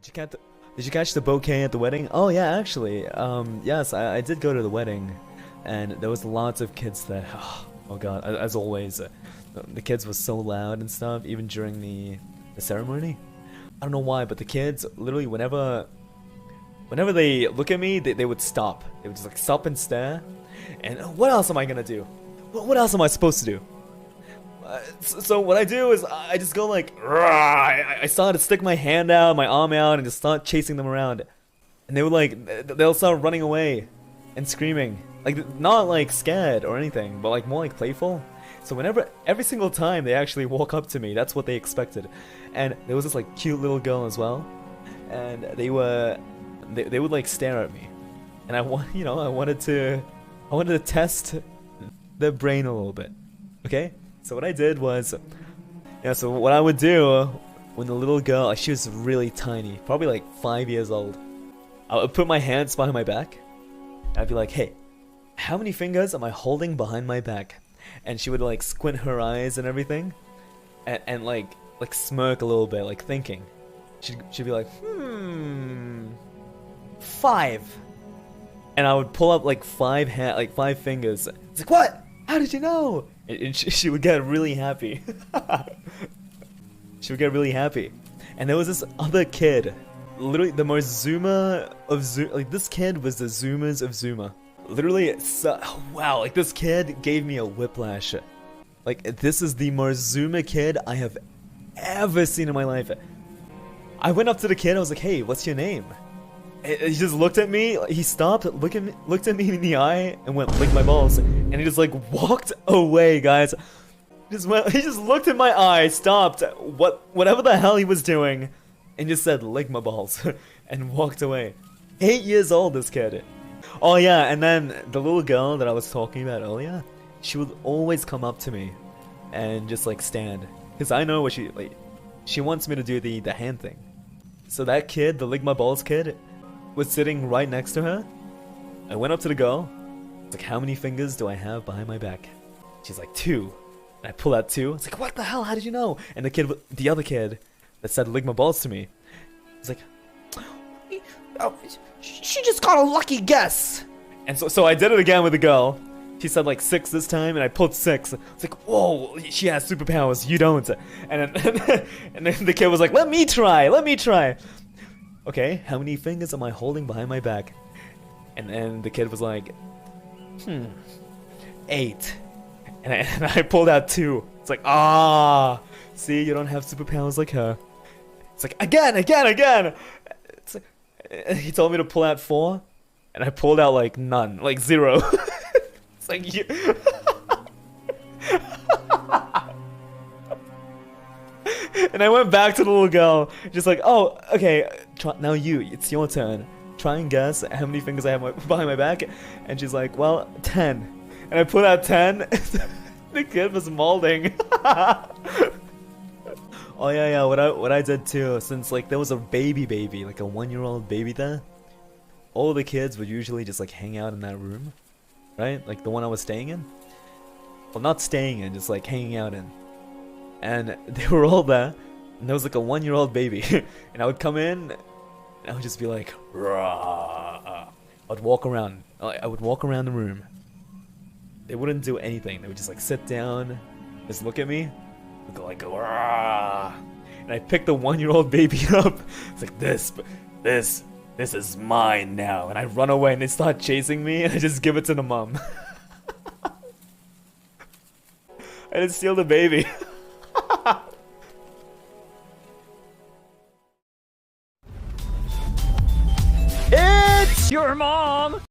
Did you catch the bouquet at the wedding? Oh yeah, actually, yes, I did go to the wedding, and there was lots of kids there. Oh god, as always, the kids were so loud and stuff, even during the ceremony. I don't know why, but the kids literally whenever they look at me, they would stop. They would just like stop and stare. And what else am I gonna do? What else am I supposed to do? So what I do is I just go like, I started to stick my hand out, my arm out, and just start chasing them around. And they would like, they'll start running away and screaming. Like, not like scared or anything, but like more like playful. So every single time they actually walk up to me, that's what they expected. And there was this like cute little girl as well. And they would like stare at me. And I wanted to test their brain a little bit. Okay? So what I did was, so what I would do when the little girl, she was really tiny, probably like 5 years old, I would put my hands behind my back, and I'd be like, hey, how many fingers am I holding behind my back? And she would like squint her eyes and everything, and like smirk a little bit, like thinking. She'd be like, 5. And I would pull up like 5 fingers. It's like, what? How did you know? And she would get really happy. She would get really happy. And there was this other kid, literally the most Zoomer of Zoom. Like, this kid was the Zoomers of Zoomer. Literally, wow, like this kid gave me a whiplash. Like, this is the most Zoomer kid I have ever seen in my life. I went up to the kid, I was like, hey, what's your name? He just looked at me, he stopped, looked at me in the eye, and went, lick my balls. And he just like walked away, guys. He just looked in my eye, stopped, whatever the hell he was doing, and just said, lick my balls, and walked away. 8 years old, this kid. Oh yeah, and then the little girl that I was talking about earlier, she would always come up to me, and just like stand. Because I know what she wants me to do the hand thing. So that kid, the lick my balls kid, was sitting right next to her. I went up to the girl. It's like, how many fingers do I have behind my back? She's like, 2. And I pull out 2. It's like, what the hell? How did you know? And the other kid that said lick my balls to me, it's like, oh, she just got a lucky guess. And so I did it again with the girl. She said like 6 this time, and I pulled 6. It's like, whoa, she has superpowers, you don't. And then the kid was like, let me try. Okay, how many fingers am I holding behind my back? And then the kid was like, 8. And I pulled out 2. It's like, see, you don't have superpowers like her. It's like, again. It's like, he told me to pull out 4, and I pulled out like none, like 0. It's like, you. And I went back to the little girl, just like, oh, okay, now it's your turn. Try and guess how many fingers I have behind my back. And she's like, well, 10. And I put out 10. The kid was molding. Oh yeah, what I did too, since like there was a baby, like a 1-year-old baby there, all the kids would usually just like hang out in that room, right? Like the one I was staying in. Well, not staying in, just like hanging out in. And they were all there, and there was like a 1-year-old baby. And I would come in, and I would just be like, rah. I would walk around the room. They wouldn't do anything. They would just like sit down, just look at me, and go like, rah. And I picked the 1-year-old baby up. It's like, this is mine now. And I run away, and they start chasing me, and I just give it to the mom. I didn't steal the baby. It's your mom!